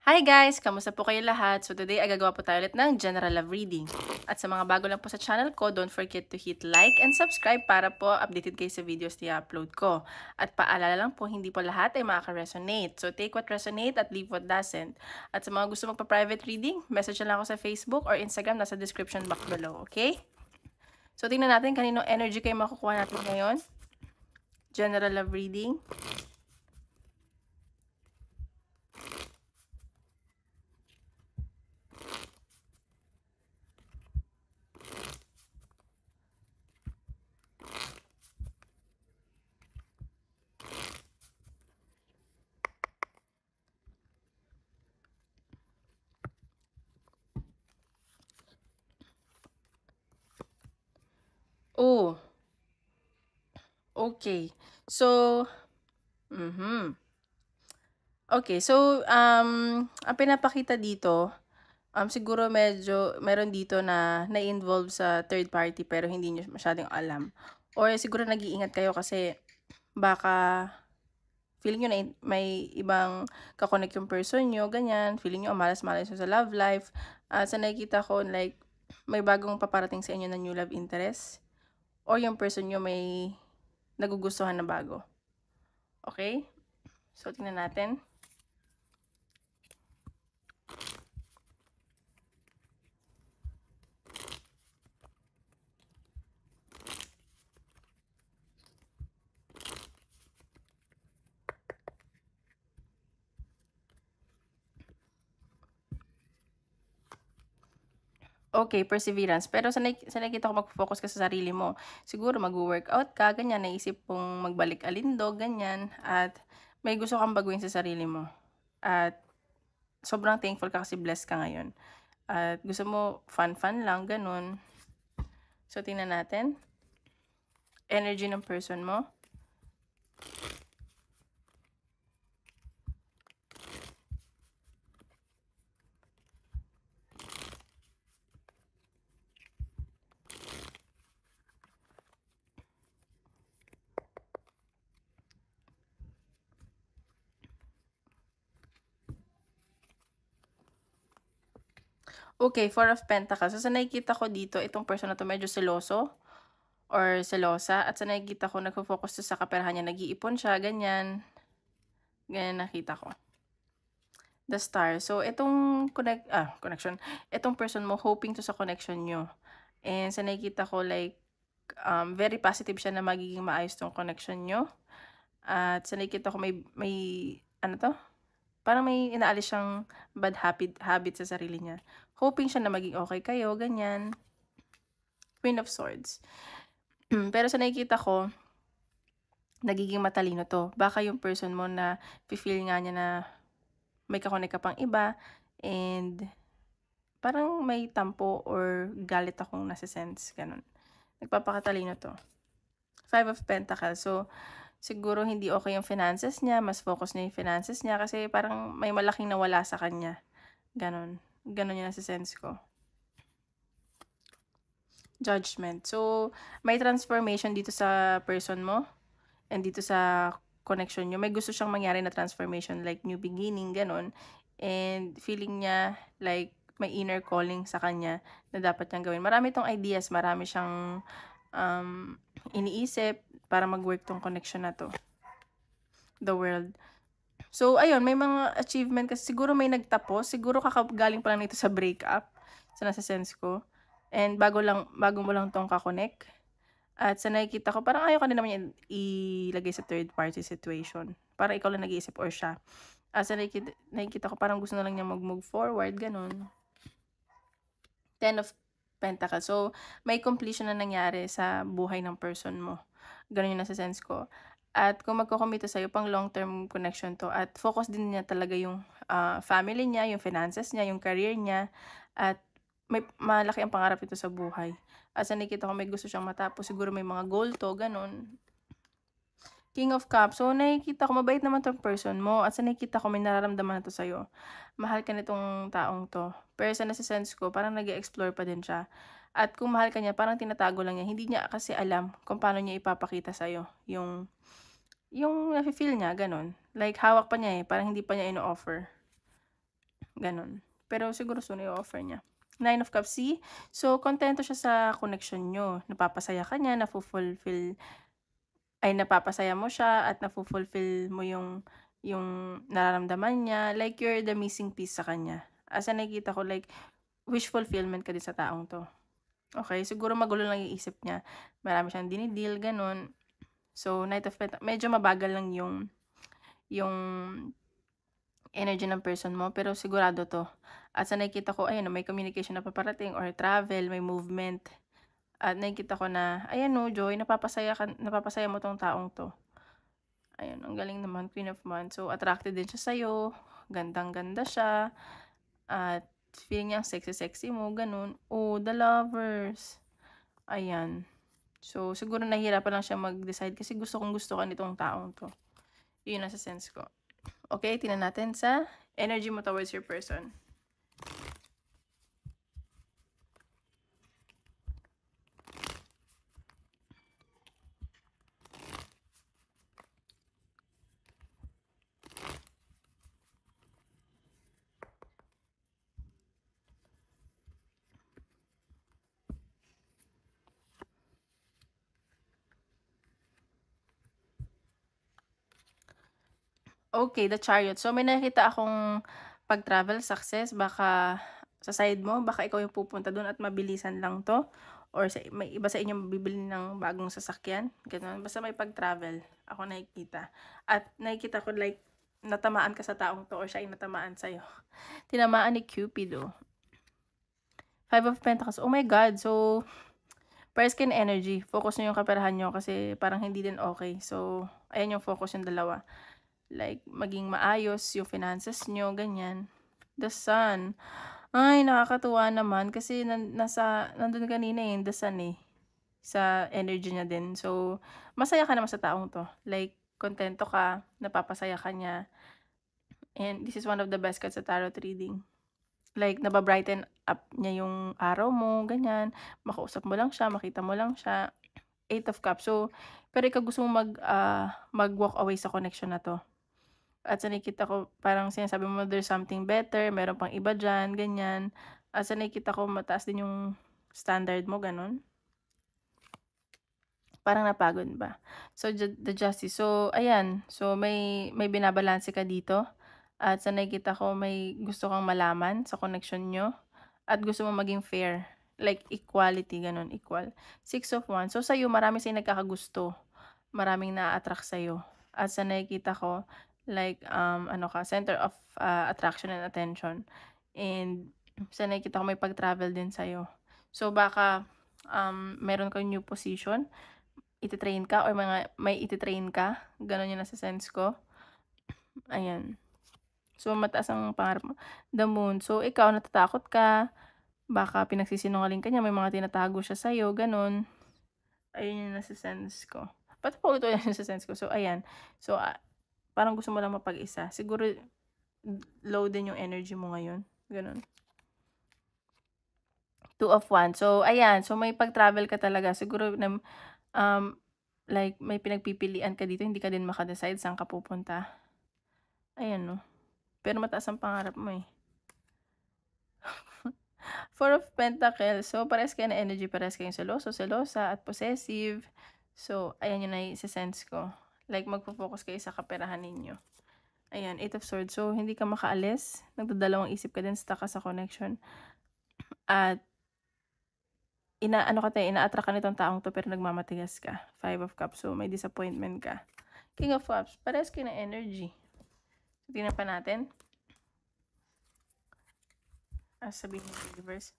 Hi guys! Kamusta po kayo lahat? So today ay gagawa po tayo ulit ng general love reading. At sa mga bago lang po sa channel ko, don't forget to hit like and subscribe para po updated kayo sa videos na i-upload ko. At paalala lang po, hindi po lahat ay makaka-resonate. So take what resonate at leave what doesn't. At sa mga gusto magpa-private reading, message na lang ako sa Facebook or Instagram, nasa description box below, okay? So tingnan natin kaninong energy kayo makukuha natin ngayon. General love reading. Oh, okay. So, Okay, so, ang pinapakita dito, siguro medyo meron dito na na-involve sa third party pero hindi niyo masyadong alam. Or siguro nag-iingat kayo kasi baka feeling niyo na may ibang kakonek yung person niyo, ganyan. Feeling niyo malas-malas sa love life. Sa nakikita ko, like, may bagong paparating sa inyo na new love interest. Or yung person niyo may nagugustuhan na bago. Okay? So, tingnan natin. Okay, perseverance. Pero sa nakikita ko mag-focus ka sa sarili mo. Siguro mag-workout ka, ganyan, naisip mong magbalik alindog, ganyan. At may gusto kang baguhin sa sarili mo. At sobrang thankful ka kasi blessed ka ngayon. At gusto mo fun-fun lang, ganun. So, tingnan natin. Energy ng person mo. Okay, Four of Pentacles. So, sa nakikita ko dito, itong person na to medyo seloso or selosa. At sa nakikita ko, nagfo-focus to sa kaperahan niya. Nag-iipon siya, ganyan. Ganyan nakita ko. The Star. So, itong connection. Itong person mo, hoping to sa connection nyo. And sa nakikita ko, like, very positive siya na magiging maayos tong connection nyo. At sa nakikita ko, may ano to? Parang may inaalis siyang bad habit sa sarili niya. Hoping siya na maging okay kayo, ganyan. Queen of Swords. Pero sa nakikita ko, nagiging matalino to. Baka yung person mo na feel nga niya na may kakonek ka pang iba and parang may tampo or galit akong nasa-sense, ganun. Nagpapakatalino to. Five of Pentacles. So, siguro hindi okay yung finances niya, mas focus na yung finances niya kasi parang may malaking nawala sa kanya. Ganon. Ganon yung nasa-sense ko. Judgment. So, may transformation dito sa person mo and dito sa connection nyo. May gusto siyang mangyari na transformation like new beginning, ganon. And feeling niya like may inner calling sa kanya na dapat niyang gawin. Marami tong ideas, marami siyang iniisip para mag-work tong connection na to. The World. So, ayun, may mga achievement kasi siguro may nagtapos. Siguro kakagaling pa lang nito sa breakup. Sa nasa sense ko. And bago mo lang tong kakonek. At sa nakikita ko, parang ayaw ka din naman yan ilagay sa third party situation. Parang ikaw lang nag-iisip or siya. Sa nakikita ko, parang gusto na lang niya mag-move forward, ganun. Ten of Pentacles. So, may completion na nangyari sa buhay ng person mo. Ganun yung nasa sense ko. At kung magko-commit sa'yo, pang long-term connection to. At focus din niya talaga yung family niya, yung finances niya, yung career niya. At may malaki ang pangarap ito sa buhay. At sa nakikita ko, may gusto siyang matapos. Siguro may mga goal to, ganun. King of Cups. So, nakikita ko, mabait naman tong person mo. At sa nakikita ko, may nararamdaman na to sa'yo. Mahal ka nitong taong to. Pero sa nasa-sense ko, parang nag-explore pa din siya. At kung mahal ka niya, parang tinatago lang niya. Hindi niya kasi alam kung paano niya ipapakita sa'yo. Yung nafe-feel niya, ganun. Like, hawak pa niya eh. Parang hindi pa niya ino-offer. Gano'n. Pero siguro soon i-o-offer niya. Nine of Cups, see? So, kontento siya sa connection niyo. Napapasaya ka niya, napapasaya mo siya at nafu-fulfill mo yung nararamdaman niya. Like, you're the missing piece sa kanya. As in, nakikita ko, like, wish fulfillment ka din sa taong 'to. Okey, siguro magulo lang yung isip niya. Marami siyang dini-deal, gano'n. So, Knight of medyo mabagal lang yung energy ng person mo, pero sigurado 'to. At sa nakikita ko, ayan, may communication na paparating or travel, may movement. At nakikita ko na, ayan 'no, Joy, napapasaya mo 'tong taong 'to. Ayan, ang galing naman, Queen of Wands. So, attracted din siya sa'yo, gandang-ganda siya, at feeling niya ang sexy-sexy mo, gano'n. Oh, the Lovers. Ayan. So, siguro nahihirapan lang siya mag-decide kasi gustong-gusto ka nitong taong 'to. Yun ang sense ko. Okay, tingnan natin sa energy mo towards your person. Okay, the Chariot. So, may nakita akong pag-travel success. Baka sa side mo, baka ikaw yung pupunta dun at mabilisan lang 'to or may iba sa inyo bibili ng bagong sasakyan, gano'n. Basta may pag-travel ako nakikita. At nakikita ko, like, natamaan ka sa taong 'to or siya ay natamaan sa'yo. Tinamaan ni Cupido. Five of Pentacles. Oh my God. So, pares kayo ng energy. Focus niyo yung kaperahan niyo kasi parang hindi din okay. So, ayan yung focus yung dalawa. Like, maging maayos yung finances niyo, ganyan. The Sun. Ay, nakakatuwa naman kasi nandun kanina eh, the Sun eh, sa energy niya din. So, masaya ka naman sa taong 'to. Like, kontento ka, napapasaya ka niya. And this is one of the best cards sa tarot reading. Like, naba-brighten up niya yung araw mo, ganyan. Makausap mo lang siya, makita mo lang siya. Eight of Cups. So, pero ikaw gusto mo mag-walk away sa connection na 'to. At sa nakikita ko, parang sinasabi mo, there's something better, meron pang iba diyan, ganyan. At sa nakikita ko, mataas din yung standard mo, gano'n. Parang napagod ba. So, the Justice. So, ayan. So, may binabalanse ka dito. At sa nakikita ko, may gusto kang malaman sa connection nyo. At gusto mo maging fair. Like, equality, gano'n, equal. Six of Wands. So, sa'yo, marami sa'yo nagkakagusto. Maraming na-attract sa'yo. At sa nakikita ko, like, center of attraction and attention. And sa nakikita ko, may pag-travel din sa'yo. So, baka meron kang new position, iti-train ka or may iti-train ka. Gano'n yung nasa sense ko. Ayan. So, mataas ang pangarap mo. The Moon. So, ikaw, natatakot ka. Baka pinagsisinungaling ka niya, may mga tinatago siya sa'yo, gano'n. Ayun yung nasa sense ko. Ba't pa ulit yung nasa sense ko? So, ayan. So, parang gusto mo lang mapag-isa. Siguro, low din yung energy mo ngayon. Gano'n. Two of Wands. So, ayan. So, may pag-travel ka talaga. Siguro, like, may pinagpipilian ka dito. Hindi ka din makadecide saan ka pupunta. Ayan, no. Pero mataas ang pangarap mo eh. Four of Pentacles. So, pares kayo na energy. Pares kayong seloso, selosa, at possessive. So, ayan yung nai-sense ko. Like, magpo-focus kayo sa kaperahan ninyo. Ayan, Eight of Swords. So, hindi ka makaalis. Nagdadalawang isip ka din. Stuck ka sa connection. At, ina-attract ka nitong taong to pero nagmamatigas ka. Five of Cups. So, may disappointment ka. King of Cups. Pares kayo na energy. So, tingnan pa natin. Sabihin ng universe.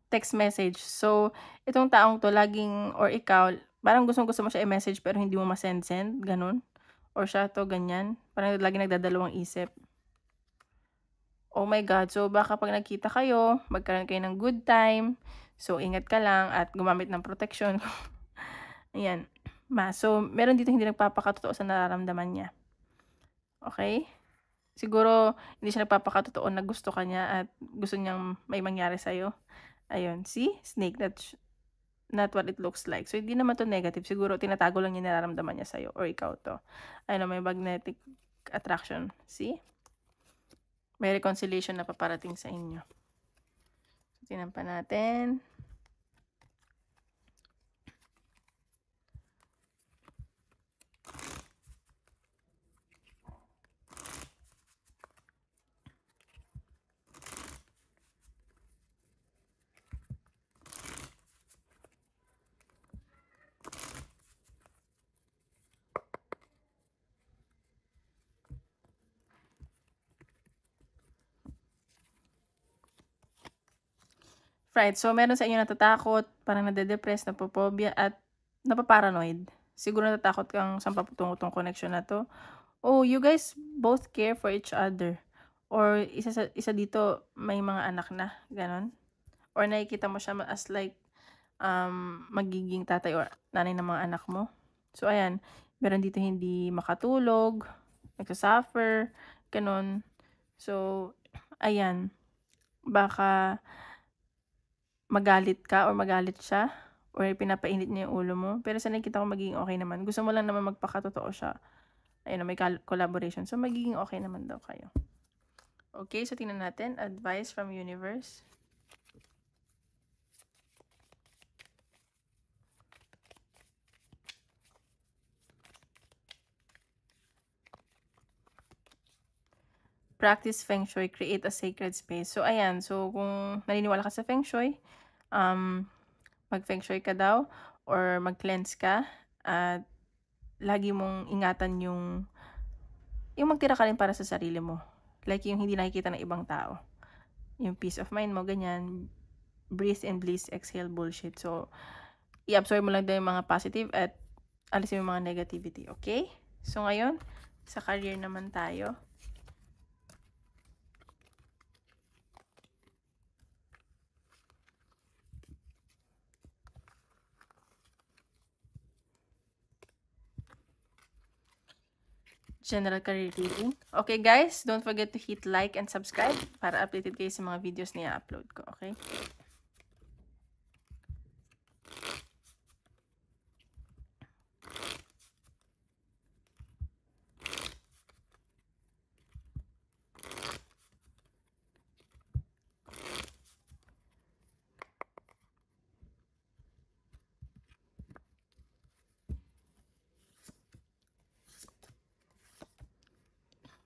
Text message. So, itong taong to laging or ikaw, parang gustong-gusto mo siya i-message pero hindi mo ma-send, gano'n. Or siya 'to, ganyan. Parang laging nagdadalawang isip. Oh my God. So, baka 'pag nagkita kayo, magkaroon kayo ng good time. So, ingat ka lang at gumamit ng protection. Ayan. So, meron dito hindi nagpapakatotoo sa nararamdaman niya. Okay? Siguro hindi siya nagpapakatotoo na gusto ka niya at gusto niyang may mangyari sa'yo. Ayun, see? Snake, that's not what it looks like. So, hindi naman 'to negative. Siguro tinatago lang niya yung nararamdaman niya sa'yo or ikaw 'to. Ayun, may magnetic attraction. See? May reconciliation na paparating sa inyo. So, tingnan pa natin. Right, so meron sa inyo natatakot, parang nade-depress, napo-phobia at napaparanoid. Siguro natatakot kang saan papatungo 'tong connection na 'to. Oh, you guys both care for each other or isa dito may mga anak na, gano'n? Or nakikita mo siya as like, magiging tatay or nanay ng mga anak mo. So ayan, meron dito hindi makatulog, nagsa-suffer, gano'n. So, ayan, baka magalit ka or magalit siya or pinapainit niya yung ulo mo. Pero sa nakikita ko magiging okey naman. Gusto mo lang naman magpakatotoo siya. Ayun na may collaboration. So, magiging okey naman daw kayo. Okay, so tingnan natin. Advice from universe. Practice Feng Shui, create a sacred space. So, ayan. So, kung naniniwala ka sa Feng Shui, mag-Feng Shui ka daw or mag-cleanse ka at lagi mong ingatan yung magtira ka rin para sa sarili mo. Like yung hindi nakikita ng ibang tao. Yung peace of mind mo, ganyan. Breathe in bliss, exhale bullshit. So, i-absorb mo lang daw yung mga positive at alisin mo yung mga negativity. Okay? So, ngayon, sa career naman tayo. General career reading. Okay guys, don't forget to hit like and subscribe para updated kayo sa mga videos na i-upload ko. Okay?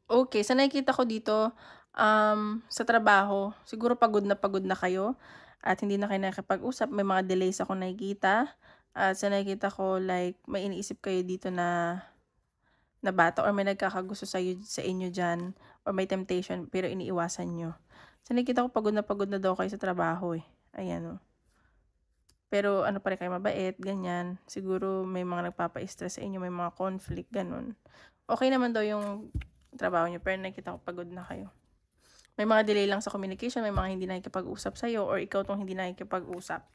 Okay, sa nakikita ko dito, sa trabaho, siguro pagod na kayo at hindi na kayo nakikipag-usap. May mga delays akong nakikita. At sa nakikita ko, like, may iniisip kayo dito na bata or may nagkakagusto sa inyo dyan or may temptation pero iniiwasan nyo. Sa nakikita ko, pagod na daw kayo sa trabaho eh. Ayan o. Pero ano pa rin kayo mabait, ganyan. Siguro may mga nagpapa-stress sa inyo, may mga conflict, ganun. Okay naman daw yung trabaho nyo, pero nakita ko pagod na kayo. May mga delay lang sa communication, may mga hindi nakikipag-usap sa'yo, or ikaw tong hindi nakikipag-usap.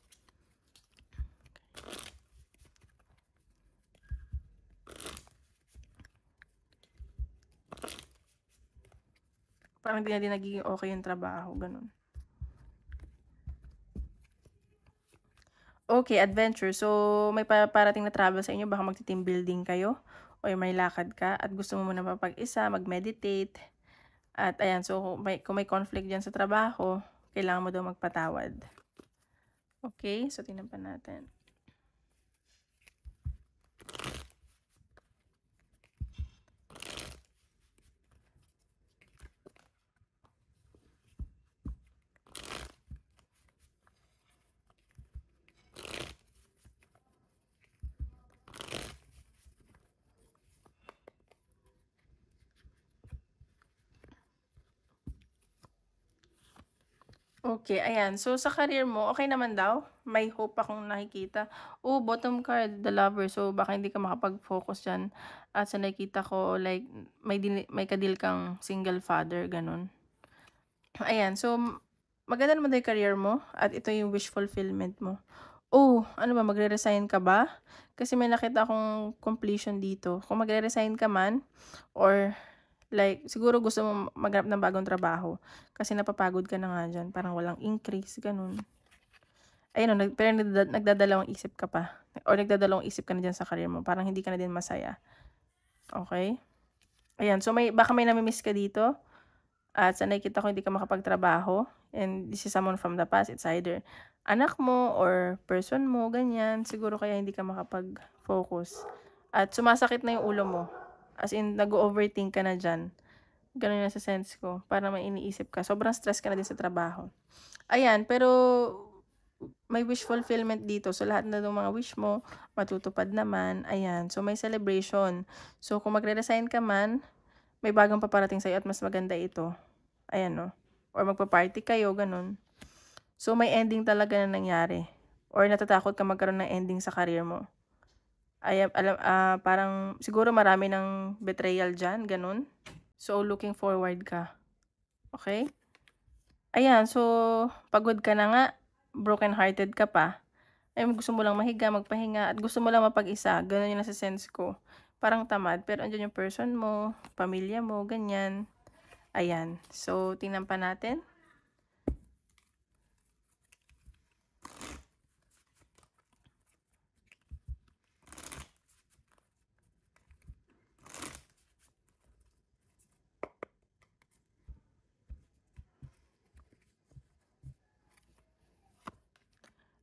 Parang hindi na din nagiging okay yung trabaho, ganun. Okay, adventure. So, may parating na travel sa inyo, baka magti-team building kayo, o may lakad ka, at gusto mo muna mapag-isa, mag-meditate. At ayan, so kung may conflict dyan sa trabaho, kailangan mo daw magpatawad. Okay, so tingnan pa natin. Okay, ayan. So, sa career mo, okay naman daw. May hope akong nakikita. Oh, bottom card, the lover. So, baka hindi ka makapag-focus dyan. At sa nakikita ko, like, may kadil kang single father, ganun. Ayan. So, maganda naman daw yung career mo. At ito yung wish fulfillment mo. Oh, ano ba, magre-resign ka ba? Kasi may nakita akong completion dito. Kung magre-resign ka man or like siguro gusto mo maghanap ng bagong trabaho kasi napapagod ka na nga diyan, parang walang increase, gano'n. Ayun 'no, pero nagdadalawang isip ka pa or nagdadalawang isip ka na diyan sa career mo, parang hindi ka na din masaya, okey? Ayan, so baka may nami-miss ka dito at sa nakikita ko hindi ka makapagtrabaho and this is someone from the past. It's either anak mo or person mo, ganyan. Siguro kaya hindi ka makapag-focus at sumasakit na yung ulo mo, as in nag-o-overthink ka na diyan. Gano'n yung nase-sense ko, parang may iniisip ka, sobrang stress ka na din sa trabaho. Ayan, pero may wish fulfillment dito. So, lahat na ng mga wish mo matutupad naman, ayan. So, may celebration. So, kung magre-resign ka man, may bagong paparating sa'yo at mas maganda ito. Ayan 'no, or magpa-party kayo, gano'n. So, may ending talaga na nangyari or natatakot ka magkaroon ng ending sa career mo. Parang siguro marami ng betrayal diyan, gano'n. So, looking forward ka, okey? Ayan, so pagod ka na nga, broken-hearted ka pa, ay gusto mo lang mahiga, magpahinga at gusto mo lang mapag-isa, gano'n yung nase-sense ko. Parang tamad pero andiyan yung person mo, pamilya mo, ganyan. Ayan, so tingnan pa natin.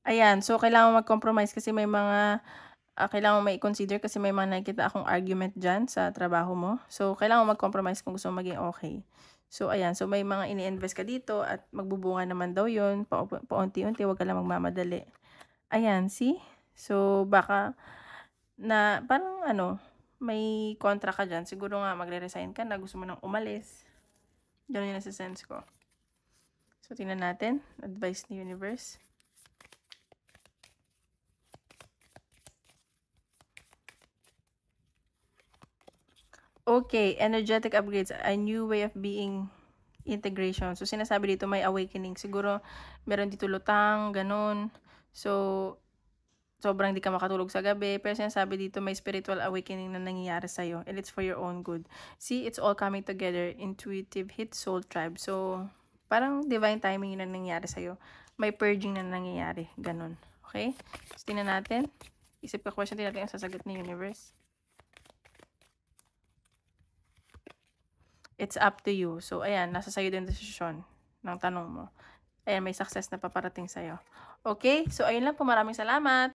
Ayan, so kailangan mo mag-compromise kasi may mga, kailangan mo mai-consider kasi may mga nakikita akong argument diyan sa trabaho mo. So, kailangan mo mag-compromise kung gusto mo maging okey. So, ayan, so may mga ini-invest ka dito at magbubunga naman daw 'yun paunti-unti, huwag ka lang magmamadali. Ayan, see? So, baka na parang ano, may kontra ka diyan. Siguro nga magre-resign ka na, gusto mo ng umalis. Gano'n yung nase-sense ko. So, tingnan natin, advice ni universe. Okay, energetic upgrades, a new way of being, integration. So, sinasabi dito may awakening. Siguro meron dito lutang, gano'n. So, sobrang hindi ka makatulog sa gabi, pero sinasabi dito may spiritual awakening na nangyayari sa'yo and it's for your own good. See, it's all coming together, intuitive hit, soul tribe. So, parang divine timing yun na nangyayari sa'yo. May purging na nangyayari, gano'n. Okay? So, tingnan natin. Isip ka question, tingnan natin ang sasagot ni universe. It's up to you. So, ayan, nasa sa'yo din desisyon ng tanong mo. Ayan, may success na paparating sa'yo. Okay? So, ayun lang po. Maraming salamat.